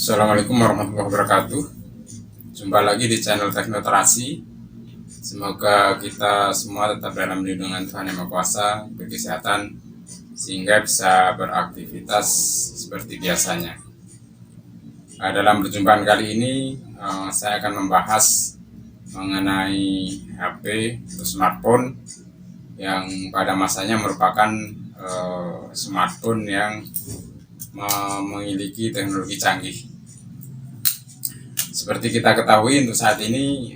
Assalamualaikum warahmatullahi wabarakatuh. Jumpa lagi di channel Teknoterasi. Semoga kita semua tetap dalam lindungan Tuhan Yang Maha Kuasa, berkesehatan, sehingga bisa beraktivitas seperti biasanya. Dalam perjumpaan kali ini, saya akan membahas mengenai HP atau smartphone yang pada masanya merupakan smartphone yang memiliki teknologi canggih. Seperti kita ketahui untuk saat ini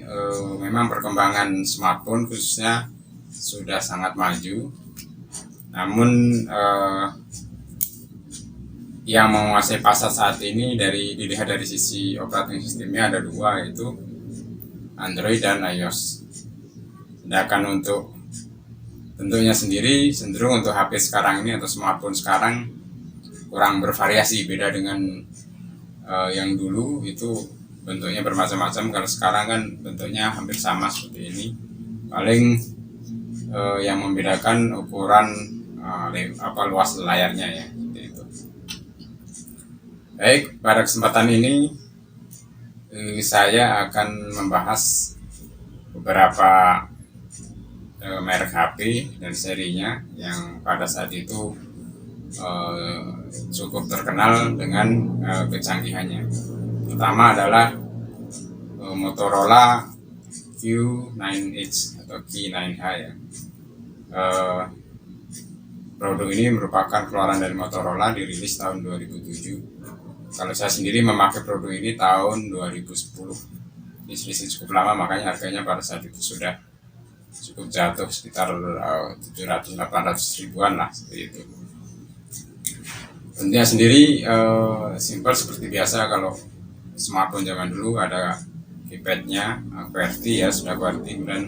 memang perkembangan smartphone khususnya sudah sangat maju. Namun yang menguasai pasar saat ini dilihat dari sisi operating sistemnya ada dua, yaitu Android dan iOS. Sedangkan untuk tentunya sendiri cenderung untuk HP sekarang ini atau smartphone sekarang kurang bervariasi, beda dengan yang dulu itu bentuknya bermacam-macam. Kalau sekarang kan bentuknya hampir sama seperti ini. Paling yang membedakan ukuran luas layarnya ya, seperti itu. Baik, pada kesempatan ini saya akan membahas beberapa merek HP dan serinya yang pada saat itu cukup terkenal dengan kecanggihannya. Pertama adalah Motorola Q9H atau Q9H ya. Produk ini merupakan keluaran dari Motorola, dirilis tahun 2007. Kalau saya sendiri memakai produk ini tahun 2010. Ini selisih cukup lama, makanya harganya pada saat itu sudah cukup jatuh, sekitar 700-800 ribuan lah, seperti itu. Tentunya sendiri simpel seperti biasa. Kalau smartphone zaman dulu ada keypadnya QWERTY ya, sudah QWERTY, kemudian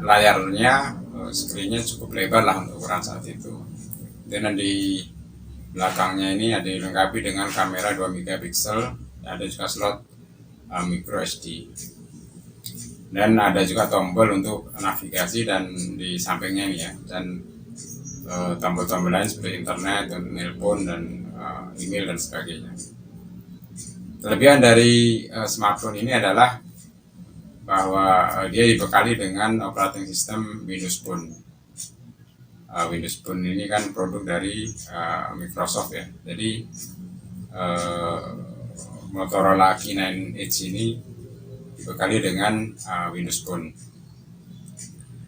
layarnya screen-nya cukup lebar lah untuk ukuran saat itu. Dan di belakangnya ini ada dilengkapi dengan kamera 2 megapiksel, ada juga slot micro SD, dan ada juga tombol untuk navigasi, dan di sampingnya ini ya, dan tombol-tombol lain seperti internet, telepon, dan email dan sebagainya. Kelebihan dari smartphone ini adalah bahwa dia dibekali dengan operating system Windows Phone. Windows Phone ini kan produk dari Microsoft ya. Jadi Motorola Q9H ini dibekali dengan Windows Phone.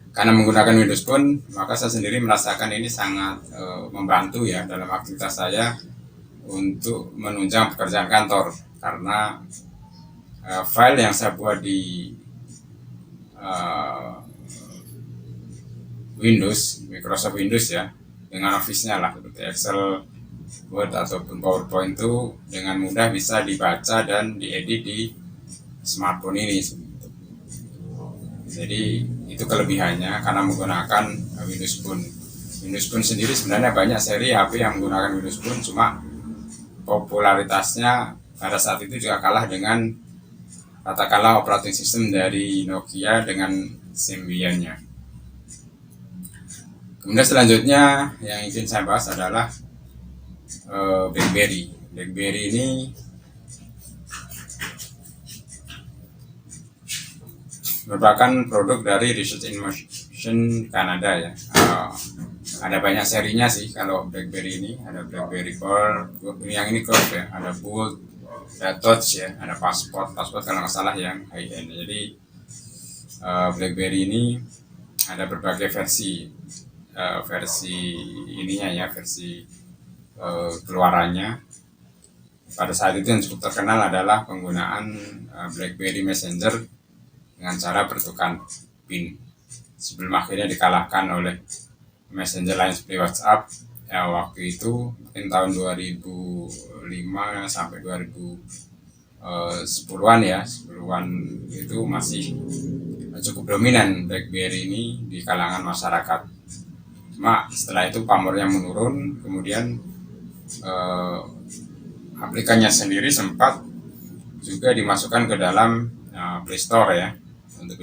Karena menggunakan Windows Phone, maka saya sendiri merasakan ini sangat membantu ya dalam aktivitas saya untuk menunjang pekerjaan kantor, karena file yang saya buat di Windows, Microsoft Windows ya, dengan Office-nya lah, seperti Excel, Word ataupun PowerPoint, itu dengan mudah bisa dibaca dan diedit di smartphone ini. Jadi itu kelebihannya karena menggunakan Windows Phone. Windows Phone sendiri sebenarnya banyak seri HP yang menggunakan Windows Phone, cuma popularitasnya pada saat itu juga kalah dengan katakanlah operating system dari Nokia dengan Symbian-nya. Kemudian selanjutnya yang ingin saya bahas adalah BlackBerry. BlackBerry ini merupakan produk dari Research in Motion Kanada ya. Ada banyak serinya sih kalau BlackBerry ini. Ada BlackBerry Core, yang ini Core ya, ada Bold, ada Touch ya, ada Passport kalau nggak salah yang high end. Jadi BlackBerry ini ada berbagai versi ininya ya, versi keluarannya. Pada saat itu yang cukup terkenal adalah penggunaan BlackBerry Messenger dengan cara bertukar PIN, sebelum akhirnya dikalahkan oleh Messenger lain seperti WhatsApp ya, waktu itu mungkin tahun 2005 sampai 2010-an ya, 10-an itu masih cukup dominan BlackBerry ini di kalangan masyarakat. Cuma setelah itu pamornya menurun, kemudian aplikasinya sendiri sempat juga dimasukkan ke dalam Play Store ya untuk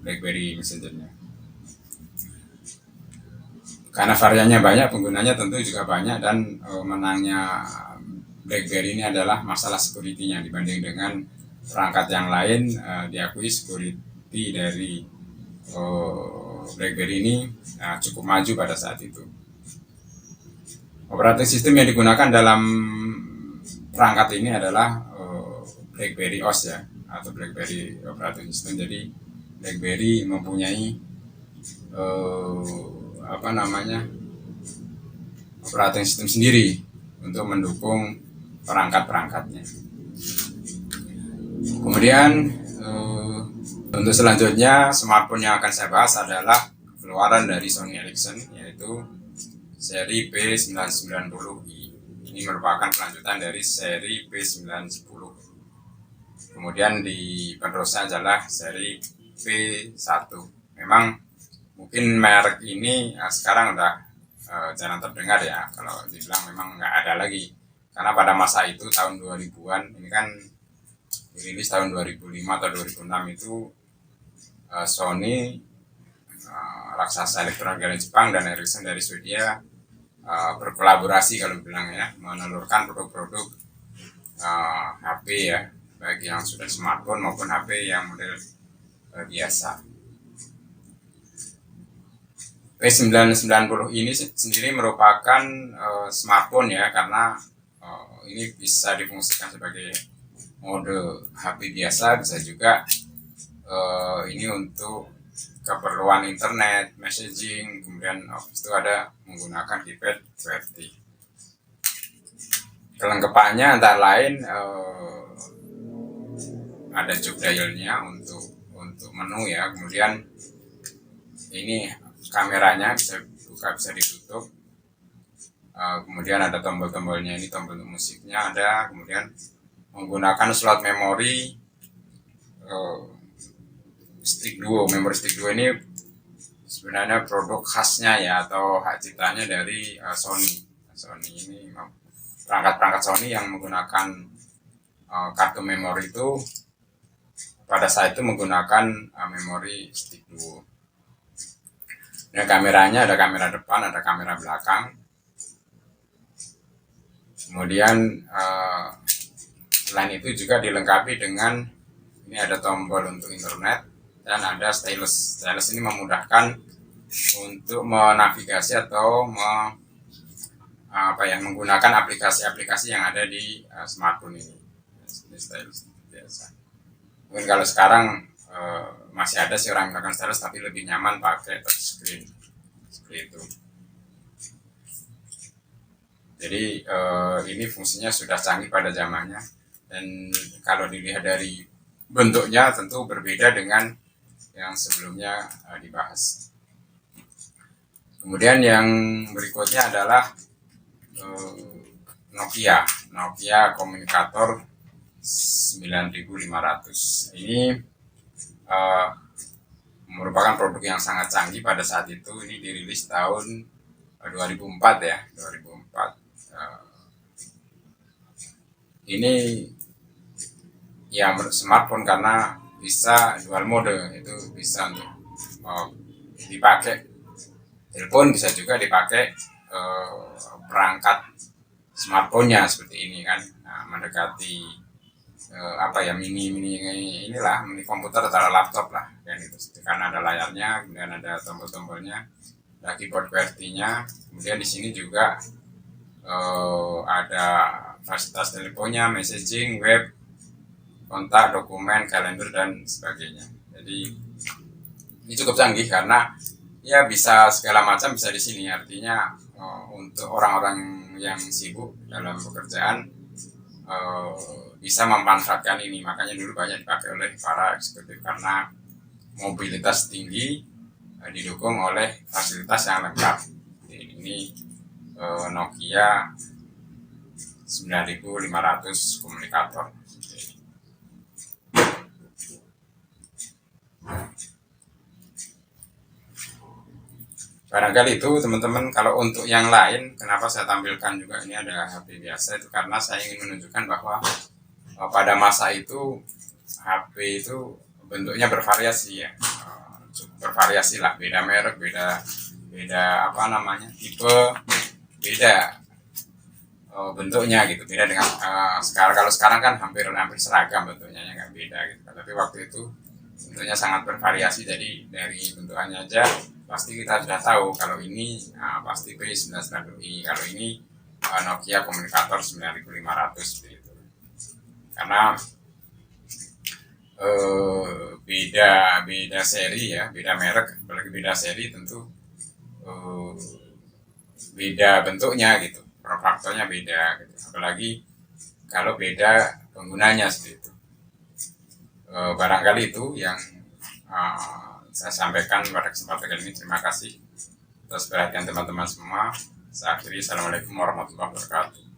BlackBerry Messenger-nya. Karena variannya banyak, penggunanya tentu juga banyak, dan menangnya BlackBerry ini adalah masalah security-nya dibanding dengan perangkat yang lain. Diakui security dari BlackBerry ini cukup maju pada saat itu. Operating system yang digunakan dalam perangkat ini adalah BlackBerry OS ya, atau BlackBerry operating system. Jadi BlackBerry mempunyai operating system sendiri untuk mendukung perangkat-perangkatnya. Kemudian untuk selanjutnya smartphone yang akan saya bahas adalah keluaran dari Sony Ericsson, yaitu seri P990i. Ini merupakan kelanjutan dari seri P910. Kemudian di penerusnya adalah seri P1. Memang mungkin merek ini sekarang udah jarang terdengar ya, kalau dibilang memang nggak ada lagi. Karena pada masa itu tahun 2000-an, ini kan dirilis tahun 2005 atau 2006 itu Sony, raksasa elektronik dari Jepang, dan Ericsson dari Swedia berkolaborasi kalau bilang ya, menelurkan produk-produk HP ya, baik yang sudah smartphone maupun HP yang model biasa. P990 ini sendiri merupakan smartphone ya, karena ini bisa difungsikan sebagai mode HP biasa, bisa juga ini untuk keperluan internet, messaging, kemudian itu ada menggunakan keypad QWERTY. Kelengkapannya antara lain ada jog dialnya untuk menu ya, kemudian ini kameranya bisa buka bisa ditutup, kemudian ada tombol-tombolnya, ini tombol musiknya ada, kemudian menggunakan slot memori stick duo. Memori stick duo ini sebenarnya produk khasnya ya, atau hak ciptanya dari Sony. Ini perangkat-perangkat Sony yang menggunakan kartu memori itu pada saat itu menggunakan memori stick duo. Nah, kameranya ada kamera depan, ada kamera belakang. Kemudian selain itu juga dilengkapi dengan ini ada tombol untuk internet dan ada stylus. Stylus ini memudahkan untuk menavigasi atau menggunakan aplikasi-aplikasi yang ada di smartphone ini. Ini stylus biasa. Mungkin kalau sekarang masih ada sih orang menggunakan stylus, tapi lebih nyaman pakai touchscreen seperti itu. Jadi ini fungsinya sudah canggih pada zamannya, dan kalau dilihat dari bentuknya tentu berbeda dengan yang sebelumnya dibahas. Kemudian yang berikutnya adalah Nokia komunikator 9500. Ini merupakan produk yang sangat canggih pada saat itu. Ini dirilis tahun 2004 ya, 2004. Ini ya smartphone karena bisa dual mode, itu bisa untuk dipakai telepon, bisa juga dipakai perangkat smartphone-nya seperti ini kan. Nah, mendekati mini komputer atau laptop lah kan, itu karena ada layarnya, kemudian ada tombol-tombolnya, ada keyboard QWERTY-nya, kemudian di sini juga ada fasilitas teleponnya, messaging, web, kontak, dokumen, kalender, dan sebagainya. Jadi ini cukup canggih karena ya bisa segala macam bisa di sini. Artinya untuk orang-orang yang sibuk dalam pekerjaan bisa memanfaatkan ini. Makanya dulu banyak dipakai oleh para eksekutif karena mobilitas tinggi, didukung oleh fasilitas yang lengkap. Ini Nokia 9500 komunikator. Barangkali itu teman-teman. Kalau untuk yang lain, kenapa saya tampilkan juga ini ada HP biasa, itu karena saya ingin menunjukkan bahwa pada masa itu HP itu bentuknya bervariasi ya, bervariasi lah, beda merek, beda tipe, beda bentuknya gitu, beda dengan sekarang. Kalau sekarang kan hampir seragam bentuknya, nggak beda gitu. Tapi waktu itu bentuknya sangat bervariasi, jadi dari bentukannya aja pasti kita sudah tahu kalau ini pasti P99i, kalau ini Nokia Communicator 9500 gitu. Karena beda seri ya, beda merek, apalagi beda seri tentu beda bentuknya gitu, form faktornya beda gitu. Apalagi kalau beda penggunanya seperti itu. Barangkali itu yang saya sampaikan pada kesempatan kali ini. Terima kasih atas perhatian teman-teman semua. Saya akhiri, assalamualaikum warahmatullahi wabarakatuh.